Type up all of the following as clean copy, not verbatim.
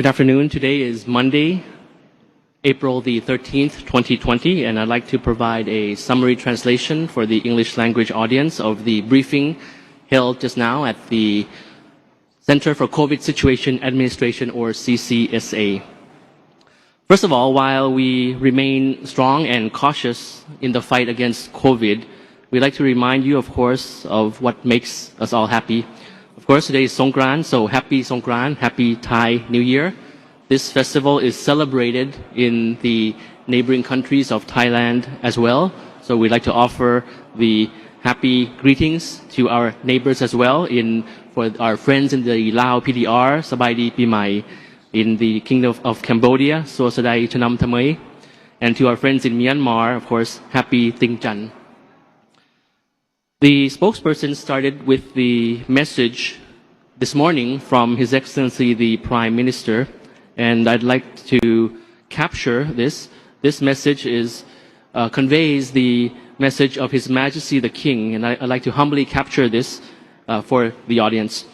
Good afternoon. Today is Monday, April the 13th, 2020, and I'd like to provide a summary translation for the English language audience of the briefing held just now at the Center for COVID Situation Administration, or CCSA. First of all, while we remain strong and cautious in the fight against COVID, we'd like to remind you, of course, of what makes us all happy. Of course, today is Songkran, so happy Songkran, happy Thai New Year. This festival is celebrated in the neighboring countries of Thailand as well. So we'd like to offer the happy greetings to our neighbors as well. For our friends in the Lao PDR, Sabai Pi Mai, in the Kingdom of Cambodia, So Sadai Chanam Thamay, and to our friends in Myanmar, of course, happy Ting Chan. The spokesperson started with the message this morning from His Excellency the Prime Minister, and I'd like to capture this. This message conveys the message of His Majesty the King, and I'd like to humbly capture this for the audience.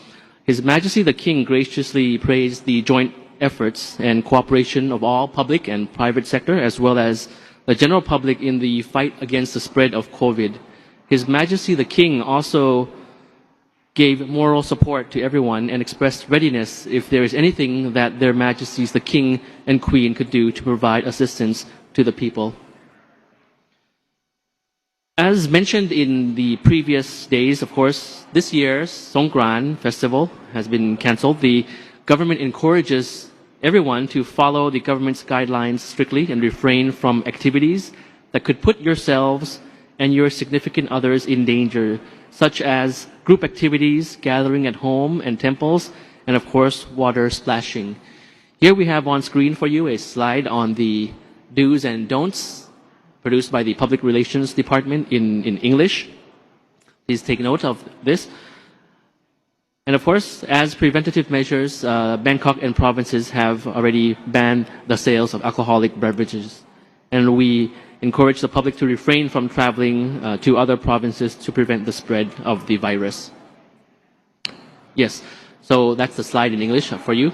His Majesty the King graciously praised the joint efforts and cooperation of all public and private sector, as well as the general public in the fight against the spread of COVID. His Majesty the King also gave moral support to everyone and expressed readiness if there is anything that their Majesties the King and Queen could do to provide assistance to the people. As mentioned in the previous days, of course, this year's Songkran festival has been cancelled. The government encourages everyone to follow the government's guidelines strictly and refrain from activities that could put yourselves and your significant others in danger, such as group activities, gathering at home and temples, and of course, water splashing. Here we have on screen for you a slide on the do's and don'ts produced by the Public Relations Department in English. Please take note of this. And of course, as preventative measures, Bangkok and provinces have already banned the sales of alcoholic beverages. And we encourage the public to refrain from traveling to other provinces to prevent the spread of the virus. Yes, so that's the slide in English for you.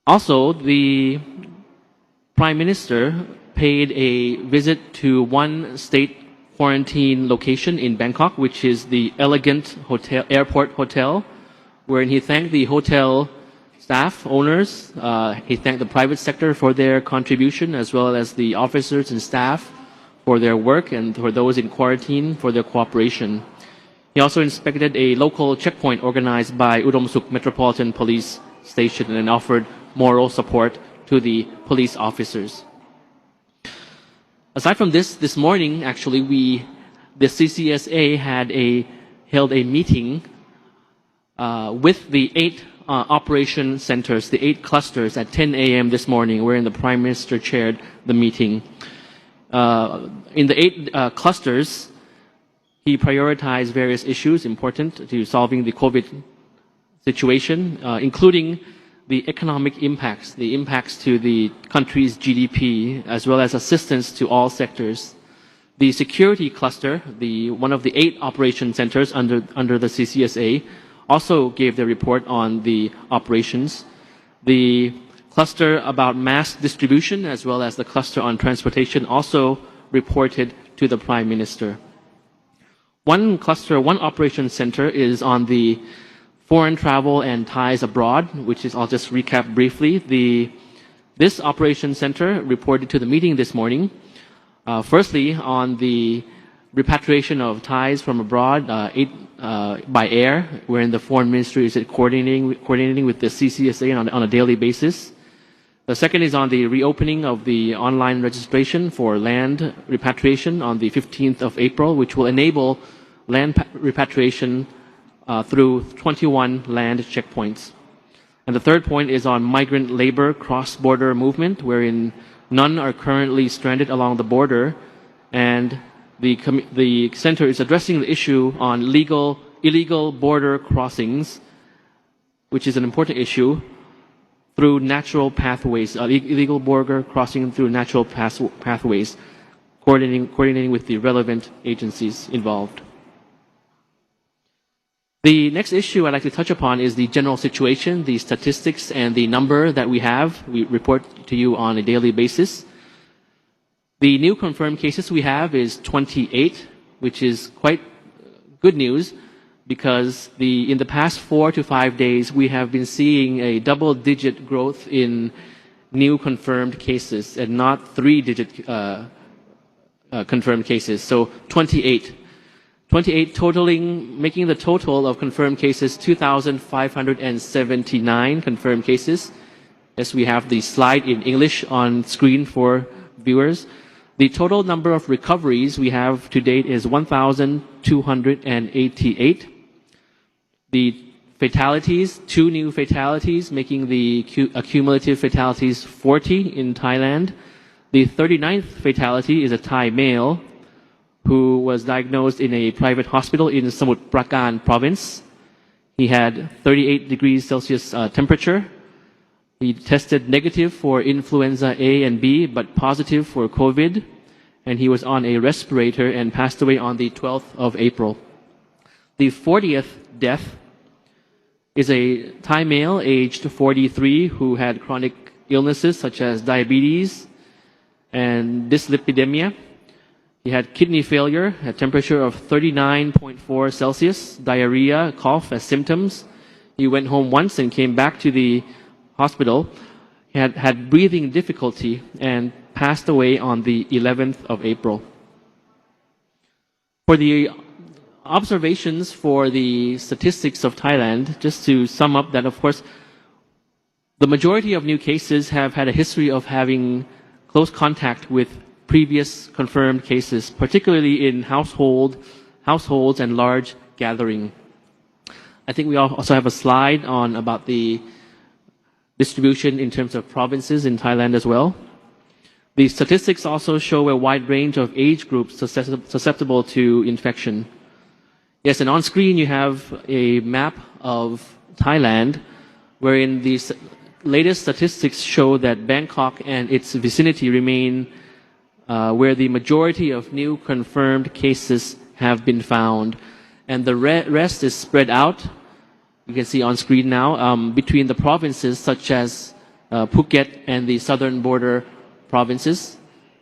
Also, the Prime Minister paid a visit to one state quarantine location in Bangkok, which is the Elegant Hotel, Airport Hotel, wherein he thanked the hotel staff owners. He thanked the private sector for their contribution, as well as the officers and staff for their work, and for those in quarantine for their cooperation. He also inspected a local checkpoint organized by Udom Suk Metropolitan Police Station and offered moral support to the police officers. Aside from this morning, actually, the CCSA held a meeting with the 8 operation centers, the 8 clusters at 10 a.m. this morning, wherein the Prime Minister chaired the meeting. In the 8 clusters, he prioritized various issues important to solving the COVID situation, including the economic impacts, the impacts to the country's GDP, as well as assistance to all sectors. The security cluster, one of the 8 operation centers under the CCSA, also gave their report on the operations. The cluster about mass distribution, as well as the cluster on transportation, also reported to the Prime Minister. One operation center is on the foreign travel and ties abroad, which is, I'll just recap briefly. This operation center reported to the meeting this morning, firstly on the repatriation of Thais from abroad by air, wherein the Foreign Ministry is coordinating with the CCSA on a daily basis. The second is on the reopening of the online registration for land repatriation on the 15th of April, which will enable land repatriation through 21 land checkpoints. And the third point is on migrant labor cross-border movement, wherein none are currently stranded along the border, and the center is addressing the issue on illegal border crossings, which is an important issue, through natural pathways, illegal border crossing through natural pathways, coordinating with the relevant agencies involved. The next issue I'd like to touch upon is the general situation, the statistics, and the number that we have. We report to you on a daily basis. The new confirmed cases we have is 28, which is quite good news because in the past 4 to 5 days, we have been seeing a double-digit growth in new confirmed cases and not 3-digit confirmed cases. So 28 totaling, making the total of confirmed cases 2,579 confirmed cases. Yes, we have the slide in English on screen for viewers. The total number of recoveries we have to date is 1,288. The fatalities, 2 new fatalities, making the cumulative fatalities 40 in Thailand. The 39th fatality is a Thai male who was diagnosed in a private hospital in Samut Prakan province. He had 38 degrees Celsius temperature. He tested negative for influenza A and B, but positive for COVID. And he was on a respirator and passed away on the 12th of April. The 40th death is a Thai male aged 43 who had chronic illnesses such as diabetes and dyslipidemia. He had kidney failure, a temperature of 39.4 Celsius, diarrhea, cough as symptoms. He went home once and came back to the hospital. He had breathing difficulty and passed away on the 11th of April. For the observations for the statistics of Thailand, just to sum up that, of course, the majority of new cases have had a history of having close contact with previous confirmed cases, particularly in households and large gathering. I think we also have a slide on about the distribution in terms of provinces in Thailand as well. The statistics also show a wide range of age groups susceptible to infection. Yes, and on screen you have a map of Thailand, wherein the latest statistics show that Bangkok and its vicinity remain where the majority of new confirmed cases have been found. And the rest is spread out, you can see on screen now, between the provinces such as Phuket and the southern border provinces.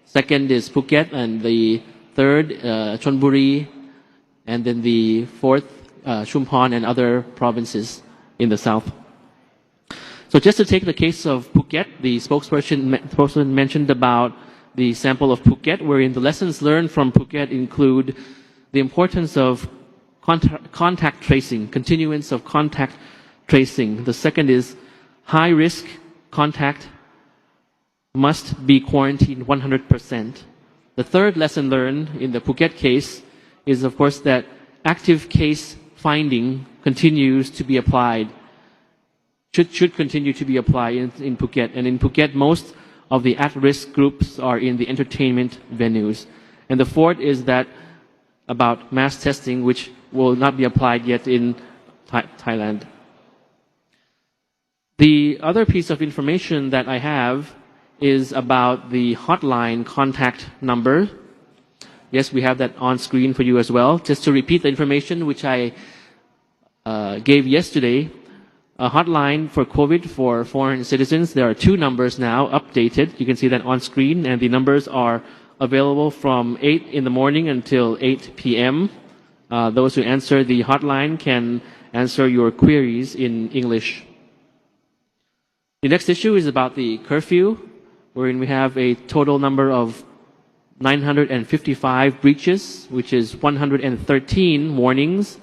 Second is Phuket, and the third, Chonburi, and then the fourth, Chumphon and other provinces in the south. So just to take the case of Phuket, the spokesperson mentioned about the sample of Phuket, wherein the lessons learned from Phuket include the importance of contact tracing, continuance of contact tracing. The second is high-risk contact must be quarantined 100%. The third lesson learned in the Phuket case is, of course, that active case finding continues to be applied, should continue to be applied in Phuket. And in Phuket, most of the at-risk groups are in the entertainment venues. And the fourth is that about mass testing, which will not be applied yet in Thailand. The other piece of information that I have is about the hotline contact number. Yes, we have that on screen for you as well. Just to repeat the information which I gave yesterday, a hotline for COVID for foreign citizens. There are 2 numbers now updated. You can see that on screen, and the numbers are available from 8 in the morning until 8 p.m. Those who answer the hotline can answer your queries in English. The next issue is about the curfew, wherein we have a total number of 955 breaches, which is 113 warnings.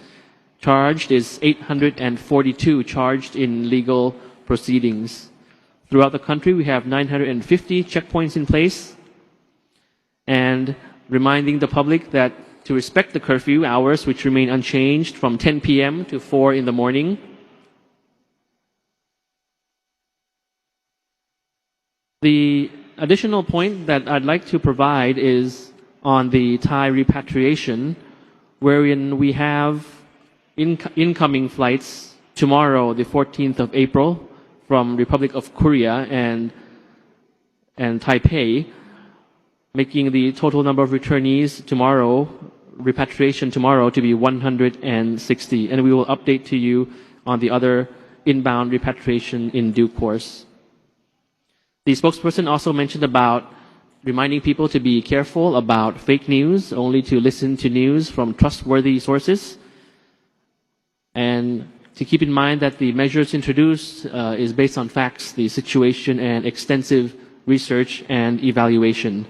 Charged is 842 charged in legal proceedings. Throughout the country, we have 950 checkpoints in place, and reminding the public that to respect the curfew hours, which remain unchanged from 10 p.m. to 4 in the morning. The additional point that I'd like to provide is on the Thai repatriation, wherein we have incoming flights tomorrow, the 14th of April, from Republic of Korea and Taipei, making the total number of returnees tomorrow repatriation tomorrow to be 160, and we will update to you on the other inbound repatriation in due course. The spokesperson also mentioned about reminding people to be careful about fake news, only to listen to news from trustworthy sources, and to keep in mind that the measures introduced is based on facts, the situation, and extensive research and evaluation.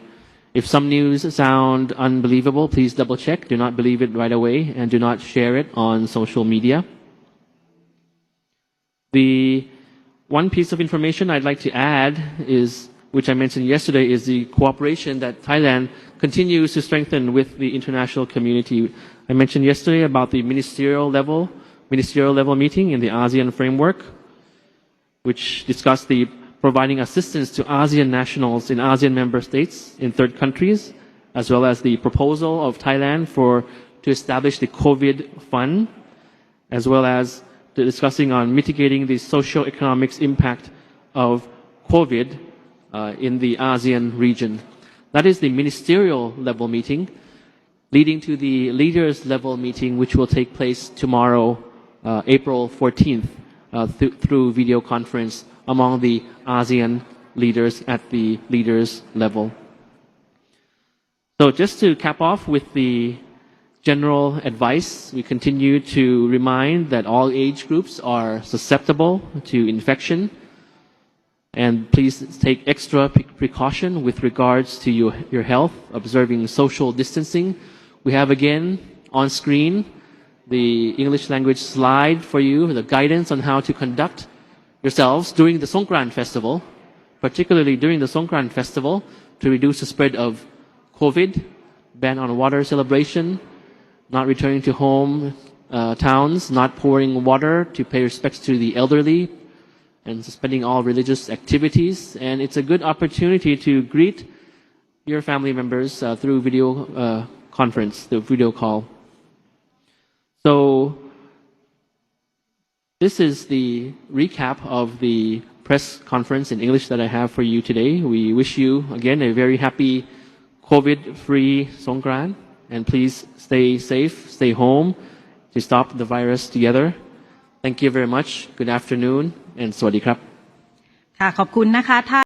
If some news sound unbelievable, please double check. Do not believe it right away, and do not share it on social media. The one piece of information I'd like to add is, which I mentioned yesterday, is the cooperation that Thailand continues to strengthen with the international community. I mentioned yesterday about the ministerial level meeting in the ASEAN framework, which discussed the providing assistance to ASEAN nationals in ASEAN member states in third countries, as well as the proposal of Thailand to establish the COVID fund, as well as the discussing on mitigating the socio-economic impact of COVID in the ASEAN region. That is the ministerial level meeting, leading to the leaders level meeting, which will take place tomorrow, April 14th, through video conference among the ASEAN leaders at the leaders level. So just to cap off with the general advice, we continue to remind that all age groups are susceptible to infection, and please take extra precaution with regards to your health, observing social distancing. We have again on screen the English language slide for you, the guidance on how to conduct yourselves during the Songkran festival, particularly during the Songkran festival, to reduce the spread of COVID, ban on water celebration, not returning to home towns, not pouring water, to pay respects to the elderly, and suspending all religious activities. And it's a good opportunity to greet your family members through video conference, through video call. So this is the recap of the press conference in English that I have for you today. We wish you, again, a very happy COVID-free Songkran, and please stay safe, stay home to stop the virus together. Thank you very much. Good afternoon, and สวัสดีครับ ค่ะขอบคุณนะคะ